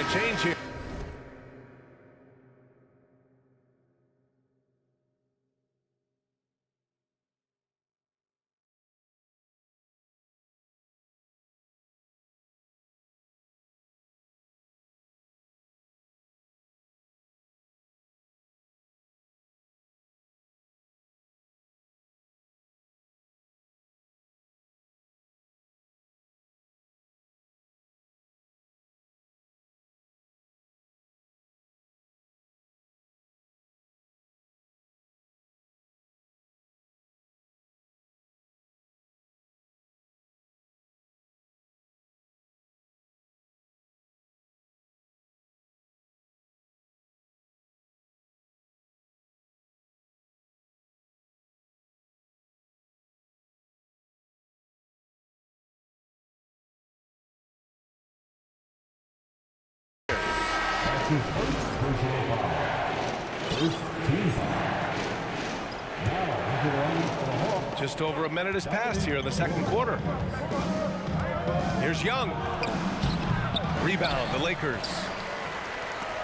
a change here. Just over a minute has passed here in the second quarter. Here's Young. Rebound, the Lakers.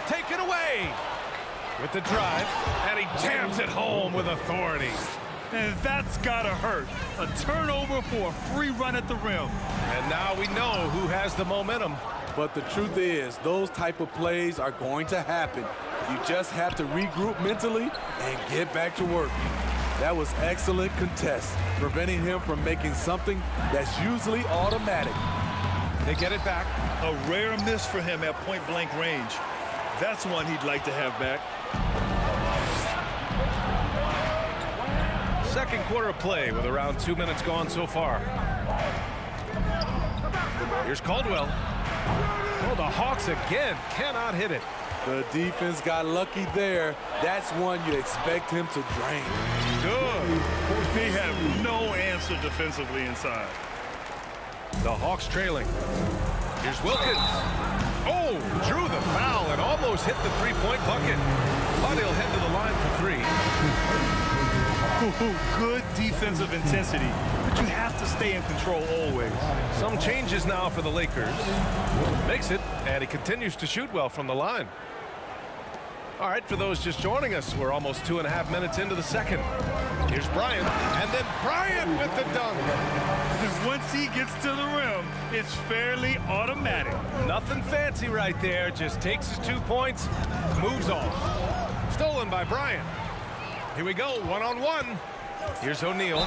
Taken away with the drive, and he jams it home with authority. And that's gotta hurt. A turnover for a free run at the rim. And now we know who has the momentum. But the truth is, those type of plays are going to happen. You just have to regroup mentally and get back to work. That was excellent contest, preventing him from making something that's usually automatic. They get it back. A rare miss for him at point-blank range. That's one he'd like to have back. Second quarter of play with around 2 minutes gone so far. Here's Caldwell. Oh, the Hawks again cannot hit it. The defense got lucky there. That's one you expect him to drain. Good. They have no answer defensively inside. The Hawks trailing. Here's Wilkins. Oh, drew the foul and almost hit the three-point bucket. But he'll head to the line for three. Good defensive intensity, but you have to stay in control always. Some changes now for the Lakers. Makes it, and he continues to shoot well from the line. All right, for those just joining us, we're almost 2.5 minutes into the second. Here's Bryant, and then Bryant with the dunk. Once he gets to the rim, it's fairly automatic. Nothing fancy right there, just takes his 2 points, moves on. Stolen by Bryant. Here we go, one-on-one. Here's O'Neal.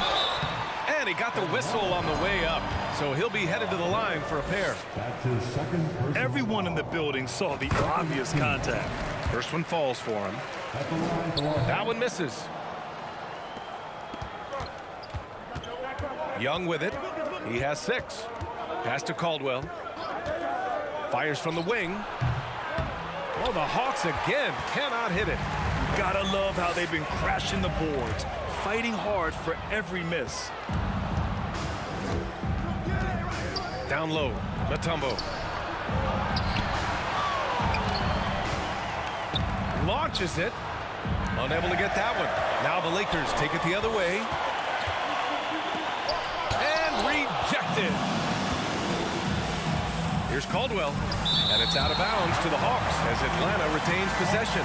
And he got the whistle on the way up, so he'll be headed to the line for a pair. That's his second personal Everyone in the building saw the obvious contact. First one falls for him. at the line for That one misses. Young with it. He has 6. Pass to Caldwell. Fires from the wing. Oh, the Hawks again cannot hit it. Gotta love how they've been crashing the boards, fighting hard for every miss. Down low, Mutombo. Launches it. Unable to get that one. Now the Lakers take it the other way. And rejected. Here's Caldwell. And it's out of bounds to the Hawks as Atlanta retains possession.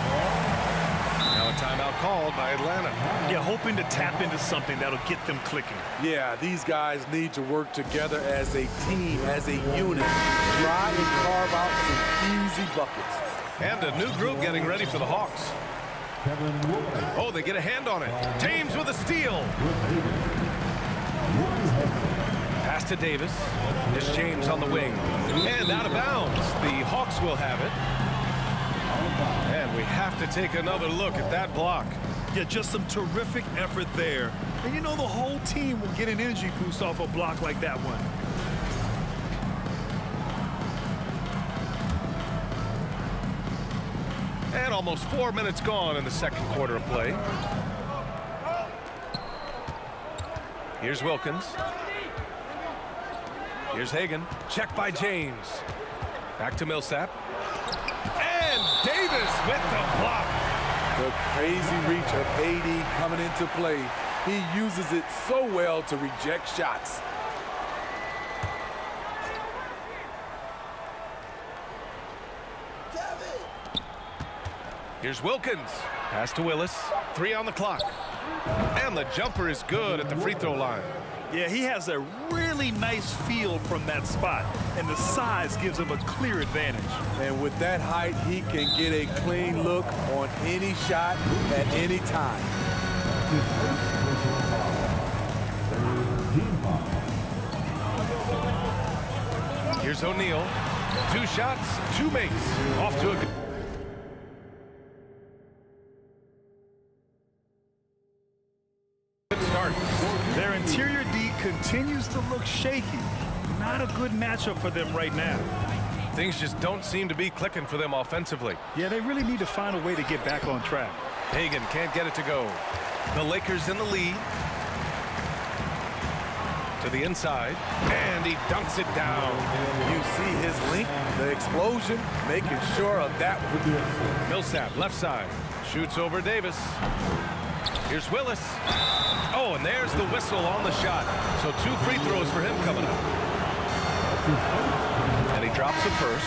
Now a timeout called by Atlanta. Yeah, hoping to tap into something that'll get them clicking. Yeah, these guys need to work together as a team, as a unit. Try and carve out some easy buckets. And a new group getting ready for the Hawks. Kevin Wood. Oh, they get a hand on it. James with a steal. Pass to Davis. It's James on the wing. And out of bounds. The Hawks will have it. And we have to take another look at that block. Yeah, just some terrific effort there. And you know the whole team will get an energy boost off a block like that one. And almost 4 minutes gone in the second quarter of play. Here's Wilkins. Here's Hagan. Check by James. Back to Millsap. And Davis with the block. The crazy reach of AD coming into play. He uses it so well to reject shots. Here's Wilkins. Pass to Willis. 3 on the clock. And the jumper is good at the free throw line. Yeah, he has a really nice feel from that spot, and the size gives him a clear advantage. And with that height, he can get a clean look on any shot at any time. Here's O'Neal. 2 shots, 2 makes. Off to a good start. Their interior D continues to look shaky. Not a good matchup for them right now. Things just don't seem to be clicking for them offensively. Yeah, they really need to find a way to get back on track. Hagan can't get it to go. The Lakers in the lead. To the inside, and he dunks it down. You see his link, the explosion, making sure of that. Millsap, left side, shoots over Davis. Here's Willis. Oh, and there's the whistle on the shot. So 2 free throws for him coming up. And he drops it first.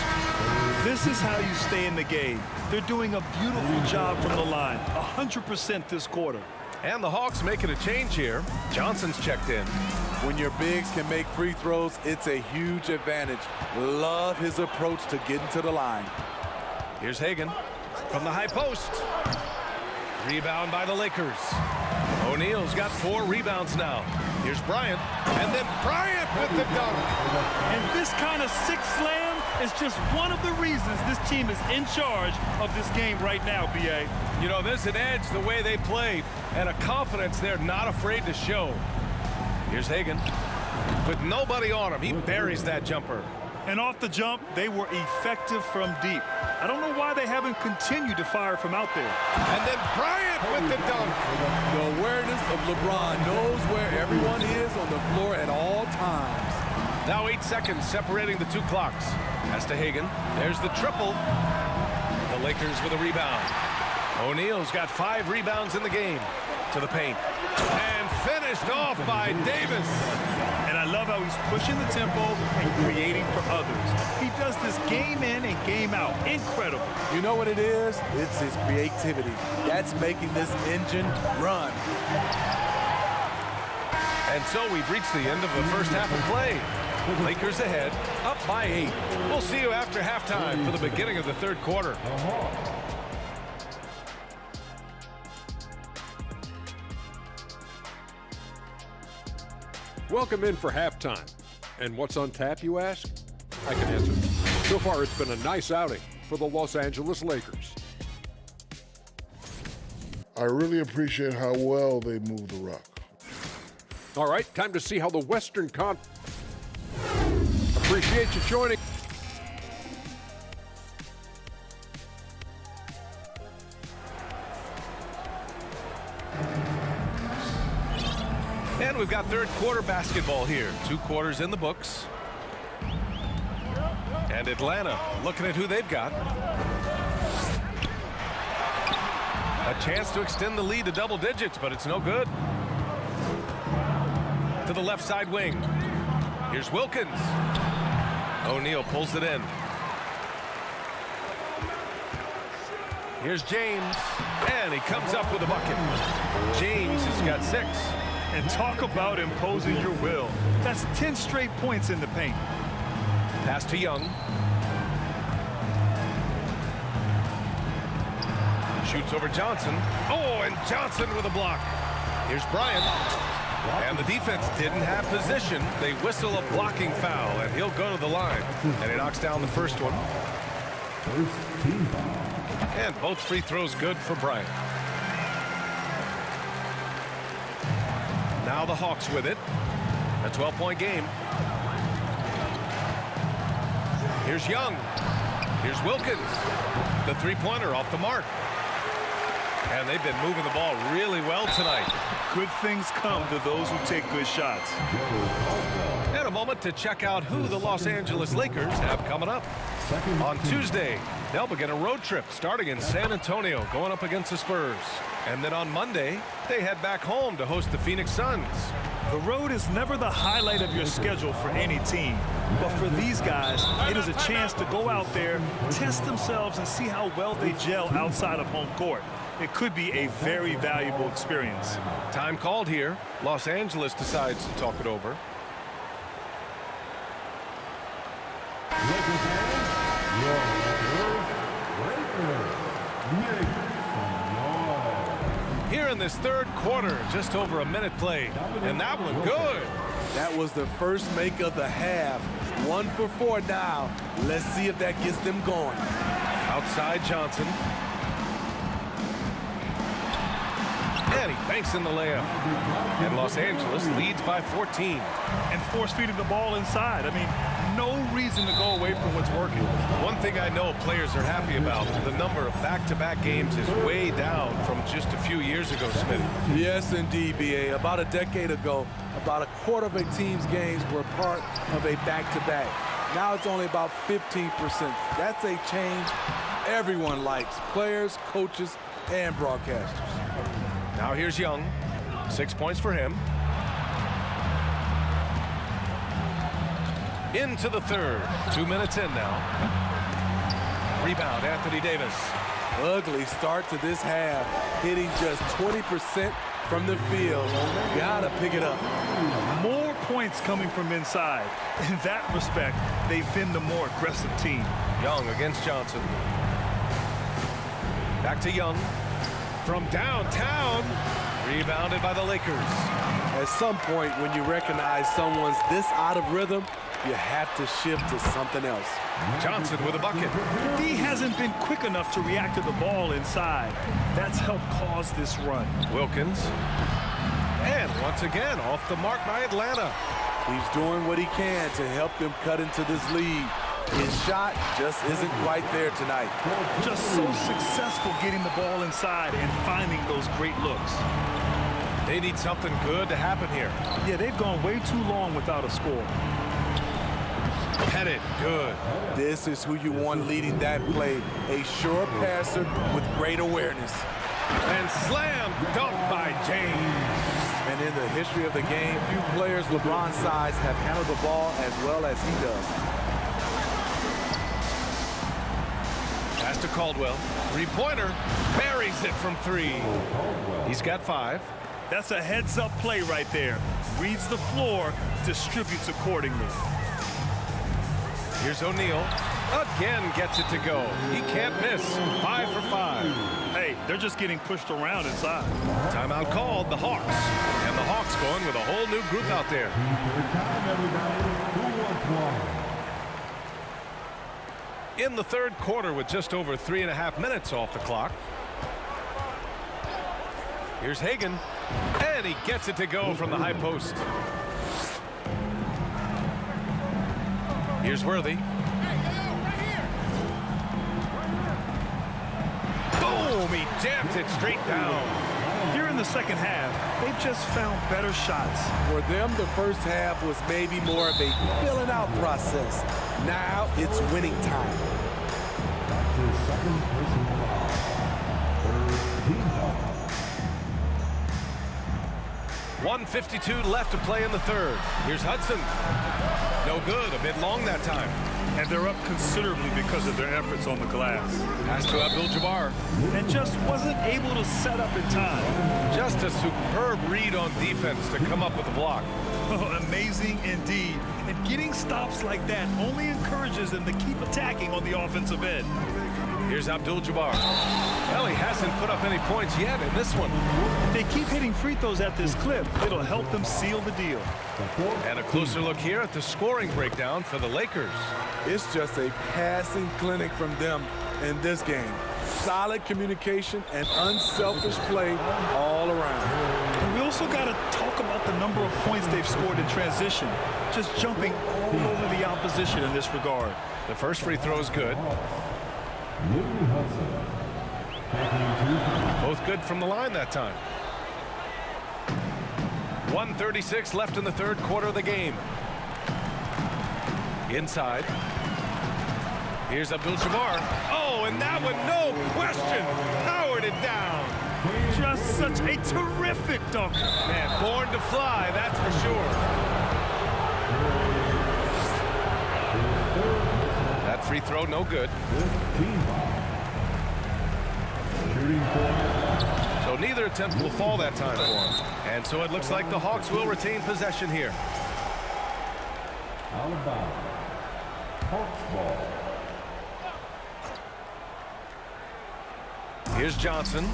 This is how you stay in the game. They're doing a beautiful job from the line, 100% this quarter. And the Hawks making a change here. Johnson's checked in. When your bigs can make free throws, it's a huge advantage. Love his approach to getting to the line. Here's Hagan from the high post. Rebound by the Lakers. O'Neal's got 4 rebounds now. Here's Bryant, and then Bryant with the dunk. And this kind of sick slam is just one of the reasons this team is in charge of this game right now, B.A. You know, there's an edge the way they played, and a confidence they're not afraid to show. Here's Hagan. With nobody on him, he buries that jumper. And off the jump, they were effective from deep. I don't know why they haven't continued to fire from out there. And then Bryant with the dunk. The awareness of LeBron knows where everyone is on the floor at all times. Now 8 seconds separating the 2 clocks. Pass to Hagan. There's the triple. The Lakers with a rebound. O'Neal's got 5 rebounds in the game. To the paint. And finished off by Davis. And I love how he's pushing the tempo and creating for others. He does this game in and game out. Incredible. You know what it is? It's his creativity. That's making this engine run. And so we've reached the end of the first half of play. Lakers ahead, up by 8. We'll see you after halftime for the beginning of the 3rd quarter. Welcome in for halftime. And what's on tap, you ask? I can answer. So far, it's been a nice outing for the Los Angeles Lakers. I really appreciate how well they move the rock. All right, time to see how the Western Conference. Appreciate you joining. And we've got 3rd quarter basketball here. 2 quarters in the books. And Atlanta looking at who they've got. A chance to extend the lead to double digits, but it's no good. To the left side wing. Here's Wilkins. O'Neal pulls it in. Here's James. And he comes up with a bucket. James has got 6. And talk about imposing your will. That's 10 straight points in the paint. Pass to Young. Shoots over Johnson. Oh, and Johnson with a block. Here's Bryant. And the defense didn't have position. They whistle a blocking foul, and he'll go to the line. And he knocks down the first one. And both free throws good for Bryant. Now the Hawks with it. A 12-point game. Here's Young. Here's Wilkins. The 3-pointer off the mark. And they've been moving the ball really well tonight. Good things come to those who take good shots. And a moment to check out who the Los Angeles Lakers have coming up. On Tuesday, they'll begin a road trip starting in San Antonio, going up against the Spurs. And then on Monday, they head back home to host the Phoenix Suns. The road is never the highlight of your schedule for any team. But for these guys, it is a chance to go out there, test themselves, and see how well they gel outside of home court. It could be a very valuable experience. Time called here. Los Angeles decides to talk it over. Here in this third quarter, just over a minute played, and that one good. That was the first make of the half. 1 for 4 now. Let's see if that gets them going. Outside Johnson. And he banks in the layup. And Los Angeles leads by 14. And force-feeding the ball inside. I mean, no reason to go away from what's working. One thing I know players are happy about, the number of back-to-back games is way down from just a few years ago, Smith. Yes, indeed, B.A. About a decade ago, about a quarter of a team's games were part of a back-to-back. Now it's only about 15%. That's a change everyone likes, players, coaches, and broadcasters. Now here's Young. 6 points for him. Into the third. 2 minutes in now. Rebound, Anthony Davis. Ugly start to this half, hitting just 20% from the field. Gotta pick it up. More points coming from inside. In that respect, they've been the more aggressive team. Young against Johnson. Back to Young. From downtown. Rebounded by the Lakers. At some point, when you recognize someone's this out of rhythm, you have to shift to something else. Johnson with a bucket. D hasn't been quick enough to react to the ball inside. That's helped cause this run. Wilkins. And once again, off the mark by Atlanta. He's doing what he can to help them cut into this lead. His shot just isn't quite there tonight. Just so successful getting the ball inside and finding those great looks. They need something good to happen here. Yeah, they've gone way too long without a score. Headed, good. This is who you want leading that play. A sure passer with great awareness. And slam dunk by James. And in the history of the game, few players LeBron's size have handled the ball as well as he does. Pass to Caldwell. Three-pointer. Buries it from 3. He's got 5. That's a heads-up play right there. Reads the floor, distributes accordingly. Here's O'Neal. Again gets it to go. He can't miss. 5 for 5. Hey, they're just getting pushed around inside. Timeout called, the Hawks. And the Hawks going with a whole new group out there. In the third quarter with just over 3.5 minutes off the clock. Here's Hagan. And he gets it to go from the high post. Here's Worthy. Boom! He jams it straight down. Here in the second half, they've just found better shots. For them, the first half was maybe more of a filling out process. Now it's winning time. That's his second personal foul. Third team foul. 1:52 left to play in the third. Here's Hudson. No good, a bit long that time. And they're up considerably because of their efforts on the glass. Pass to Abdul-Jabbar. And just wasn't able to set up in time. Just a superb read on defense to come up with the block. Oh, amazing indeed. And getting stops like that only encourages them to keep attacking on the offensive end. Here's Abdul-Jabbar. Well, he hasn't put up any points yet in this one. They keep hitting free throws at this clip. It'll help them seal the deal. And a closer look here at the scoring breakdown for the Lakers. It's just a passing clinic from them in this game. Solid communication and unselfish play all around. And we also got to talk about the number of points they've scored in transition. Just jumping all over the opposition in this regard. The first free throw is good. Both good from the line that time. 1:36 left in the third quarter of the game. Inside. Here's Abdul-Jabbar. Oh, and that one, no question, powered it down. Just such a terrific dunker. Man, born to fly, that's for sure. That free throw, no good. So neither attempt will fall that time for him. And so it looks like the Hawks will retain possession here. Alabama. Hawks ball. Here's Johnson.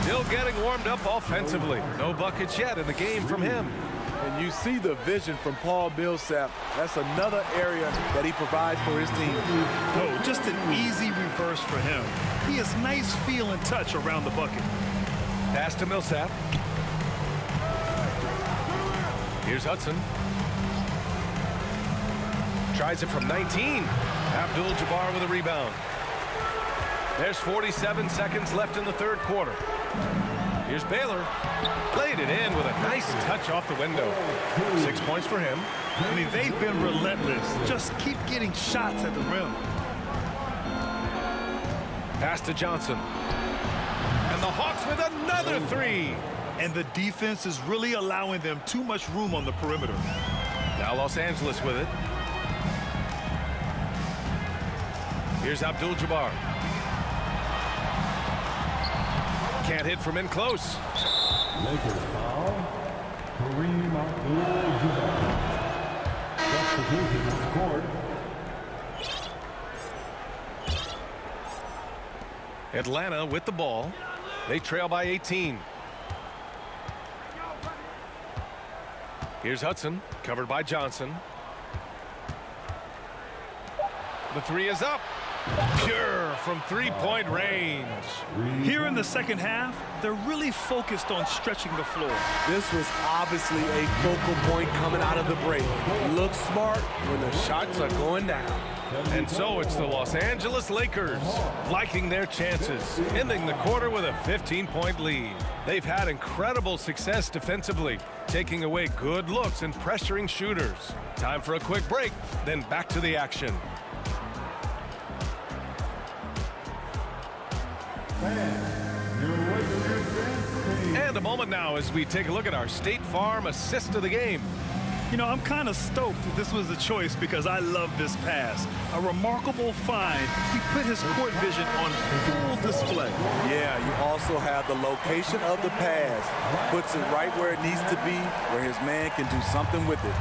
Still getting warmed up offensively. No buckets yet in the game from him. And you see the vision from Paul Millsap. That's another area that he provides for his team. Oh, just an easy reverse for him. He has nice feel and touch around the bucket. Pass to Millsap. Here's Hudson. Tries it from 19. Abdul-Jabbar with a rebound. There's 47 seconds left in the third quarter. Here's Baylor. Played it in with a nice touch off the window. 6 points for him. I mean, they've been relentless. Just keep getting shots at the rim. Pass to Johnson. And the Hawks with another three. And the defense is really allowing them too much room on the perimeter. Now Los Angeles with it. Here's Abdul-Jabbar. Can't hit from in close. Lakers foul. Kareem Abdul-Jabbar. Substitution scored. Atlanta with the ball. They trail by 18. Here's Hudson, covered by Johnson. The three is up. Pure from three-point range. Here in the second half, they're really focused on stretching the floor. This was obviously a focal point coming out of the break. Look smart when the shots are going down. And so it's the Los Angeles Lakers liking their chances, ending the quarter with a 15-point lead. They've had incredible success defensively, taking away good looks and pressuring shooters. Time for a quick break, then back to the action. And a moment now as we take a look at our State Farm assist of the game. You know, I'm kind of stoked that this was a choice because I love this pass. A remarkable find. He put his court vision on full display. Yeah, you also have the location of the pass. Puts it right where it needs to be, where his man can do something with it.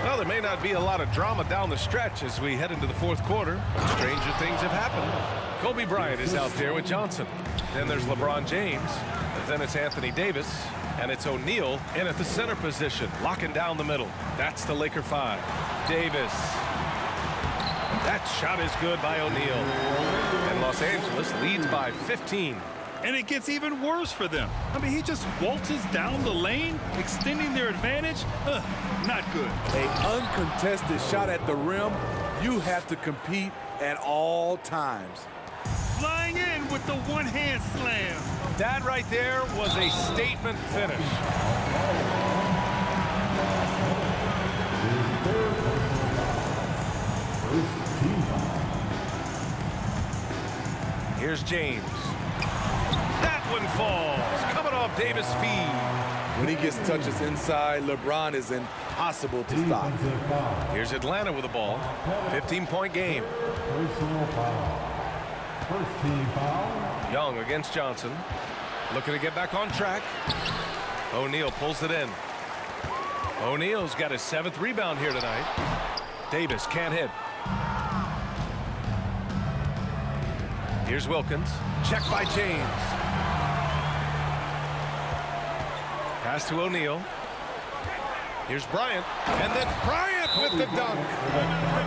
Well, there may not be a lot of drama down the stretch as we head into the fourth quarter, but stranger things have happened. Kobe Bryant is out there with Johnson. Then there's LeBron James. Then it's Anthony Davis. And it's O'Neal in at the center position, locking down the middle. That's the Laker 5. Davis. That shot is good by O'Neal. And Los Angeles leads by 15. And it gets even worse for them. I mean, he just waltzes down the lane, extending their advantage. Not good. An uncontested shot at the rim, you have to compete at all times. Flying in with the one-hand slam. That right there was a statement finish. Here's James. That one falls, coming off Davis' feed. When he gets touches inside, LeBron is impossible to stop. Here's Atlanta with the ball. 15-point game. Personal foul. First team foul. Young against Johnson. Looking to get back on track. O'Neal pulls it in. O'Neal's got his 7th rebound here tonight. Davis can't hit. Here's Wilkins. Check by James. Pass to O'Neal. Here's Bryant. And then Bryant with the dunk.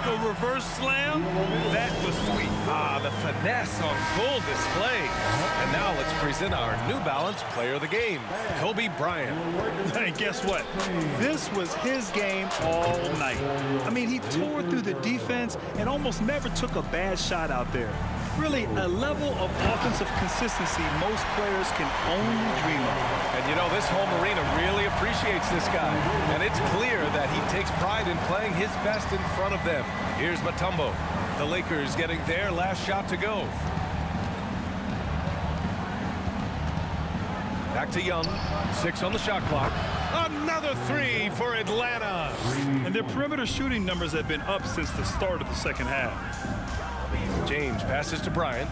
The reverse slam, that was sweet. Ah, the finesse on full display. And now let's present our New Balance player of the game, Kobe Bryant. Hey, guess what? This was his game all night. I mean, he tore through the defense and almost never took a bad shot out there. Really, a level of offensive consistency most players can only dream of. And you know, this home arena really appreciates this guy. And it's clear that he takes pride in playing his best in front of them. Here's Mutombo. The Lakers getting their last shot to go. Back to Young. 6 on the shot clock. Another 3 for Atlanta. And their perimeter shooting numbers have been up since the start of the second half. James passes to Bryant.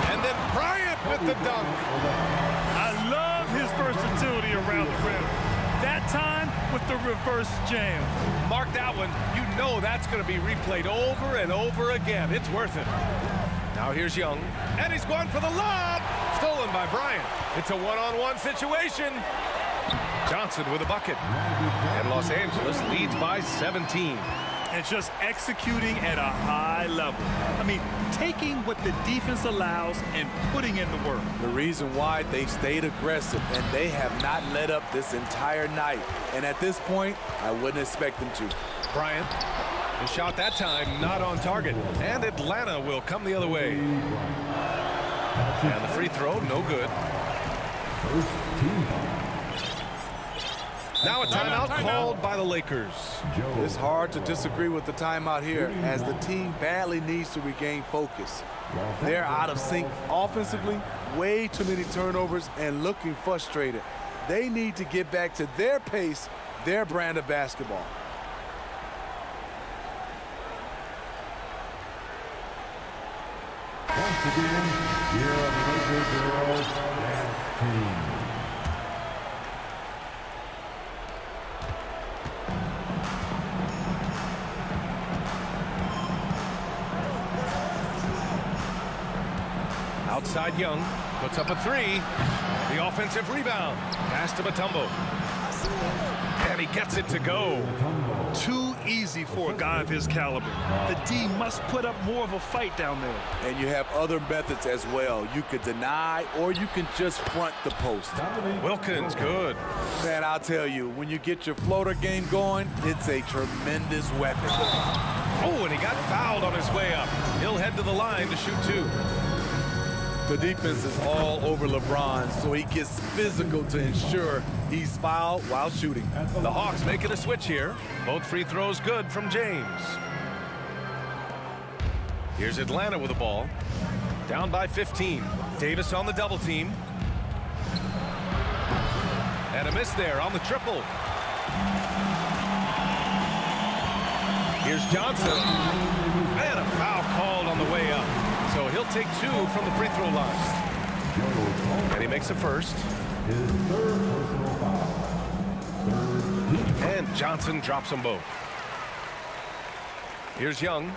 And then Bryant with the dunk. I love his versatility around the rim. That time with the reverse jam. Mark that one. You know that's going to be replayed over and over again. It's worth it. Now here's Young. And he's going for the lob. Stolen by Bryant. It's a one-on-one situation. Johnson with a bucket. And Los Angeles leads by 17. And just executing at a high level. I mean, taking what the defense allows and putting in the work. The reason why they stayed aggressive, and they have not let up this entire night. And at this point, I wouldn't expect them to. Bryant, his shot that time not on target. And Atlanta will come the other way. And the free throw, no good. Now a timeout called by the Lakers. It's hard to disagree with the timeout here, as the team badly needs to regain focus. They're out of sync offensively, way too many turnovers, and looking frustrated. They need to get back to their pace, their brand of basketball. Once again, here are the Laker girls dance team. Outside Young, puts up a 3. The offensive rebound. Pass to Mutombo. And he gets it to go. Too easy for a guy of his caliber. The D must put up more of a fight down there. And you have other methods as well. You could deny, or you can just front the post. Wilkins, good. Man, I'll tell you, when you get your floater game going, it's a tremendous weapon. Oh, and he got fouled on his way up. He'll head to the line to shoot 2. The defense is all over LeBron, so he gets physical to ensure he's fouled while shooting. The Hawks making a switch here. Both free throws good from James. Here's Atlanta with the ball. Down by 15. Davis on the double team. And a miss there on the triple. Here's Johnson. And a foul called on the way up. So he'll take 2 from the free throw line. And he makes a first. And Johnson drops them both. Here's Young.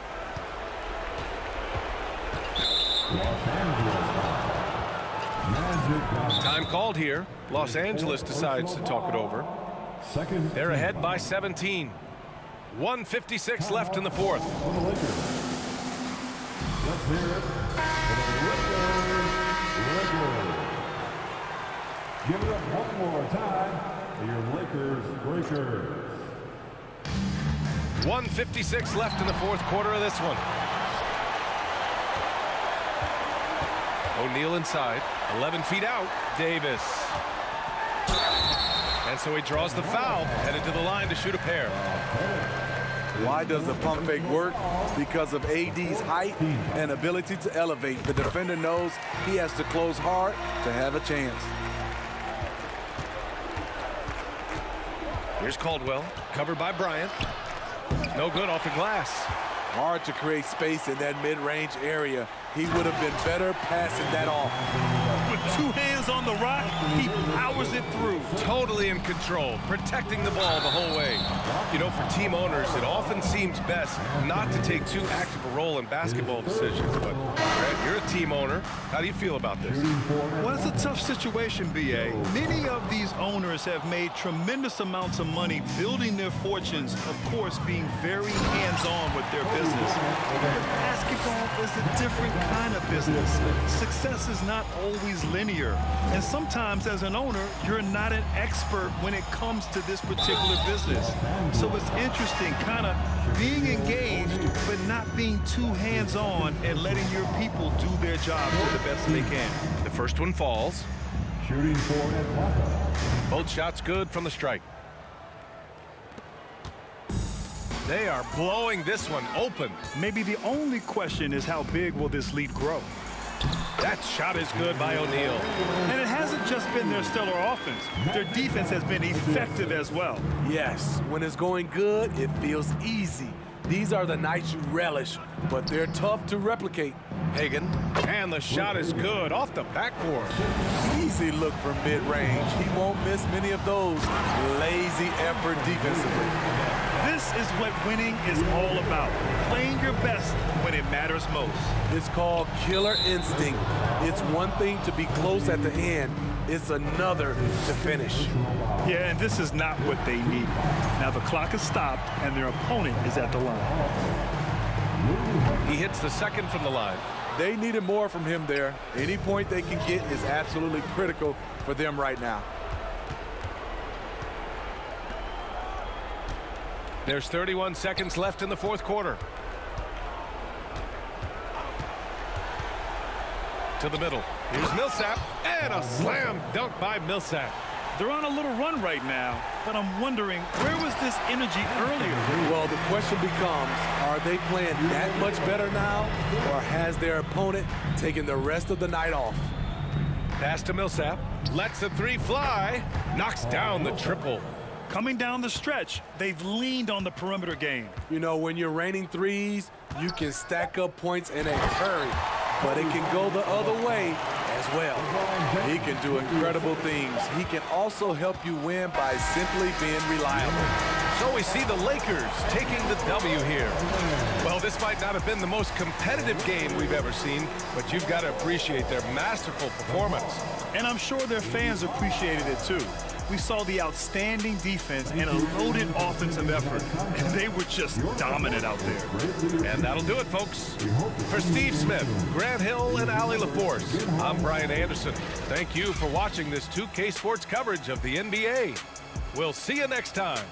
Time called here. Los Angeles decides to talk it over. They're ahead by 17. 1:56 left in the fourth. Let's hear it for the Lakers. Give it up one more time for your Lakers Breakers. 1:56 left in the fourth quarter of this one. O'Neal inside, 11 feet out. Davis. And so he draws the foul, headed to the line to shoot a pair. Why does the pump fake work? Because of AD's height and ability to elevate. The defender knows he has to close hard to have a chance. Here's Caldwell, covered by Bryant. No good off the glass. Hard to create space in that mid-range area. He would have been better passing that off. With 2 hands on the rock, he powers it through. Totally in control, protecting the ball the whole way. You know, for team owners, it often seems best not to take too active a role in basketball decisions. But, Brett, you're a team owner. How do you feel about this? Well, it's a tough situation, B.A. Many of these owners have made tremendous amounts of money building their fortunes, of course, being very hands-on with their business. But basketball is a different kind of business. Success is not always linear. And sometimes, as an owner, you're not an expert when it comes to this particular business. So it's interesting, kind of being engaged, but not being too hands-on and letting your people do their job to the best they can. The first one falls. Shooting for Atlanta. Both shots good from the strike. They are blowing this one open. Maybe the only question is how big will this lead grow? That shot is good by O'Neal. And it hasn't just been their stellar offense. Their defense has been effective as well. Yes, when it's going good, it feels easy. These are the nights you relish, but they're tough to replicate. Hagan, and the shot is good off the backboard. Easy look from mid-range. He won't miss many of those. Lazy effort defensively. This is what winning is all about. Playing your best when it matters most. It's called killer instinct. It's one thing to be close at the end. It's another to finish. Yeah, and this is not what they need. Now the clock is stopped and their opponent is at the line. He hits the second from the line. They needed more from him there. Any point they can get is absolutely critical for them right now. There's 31 seconds left in the fourth quarter. To the middle. Here's Millsap, and a slam dunk by Millsap. They're on a little run right now, but I'm wondering, where was this energy earlier? Well, the question becomes, are they playing that much better now, or has their opponent taken the rest of the night off? Pass to Millsap, lets the three fly, knocks down the triple. Coming down the stretch, they've leaned on the perimeter game. You know, when you're raining threes, you can stack up points in a hurry, but it can go the other way as well. He can do incredible things. He can also help you win by simply being reliable. So we see the Lakers taking the W here. Well, this might not have been the most competitive game we've ever seen, but you've got to appreciate their masterful performance. And I'm sure their fans appreciated it too. We saw the outstanding defense and a loaded offensive effort. They were just dominant out there. And that'll do it, folks. For Steve Smith, Grant Hill, and Allie LaForce, I'm Bryant Anderson. Thank you for watching this 2K Sports coverage of the NBA. We'll see you next time.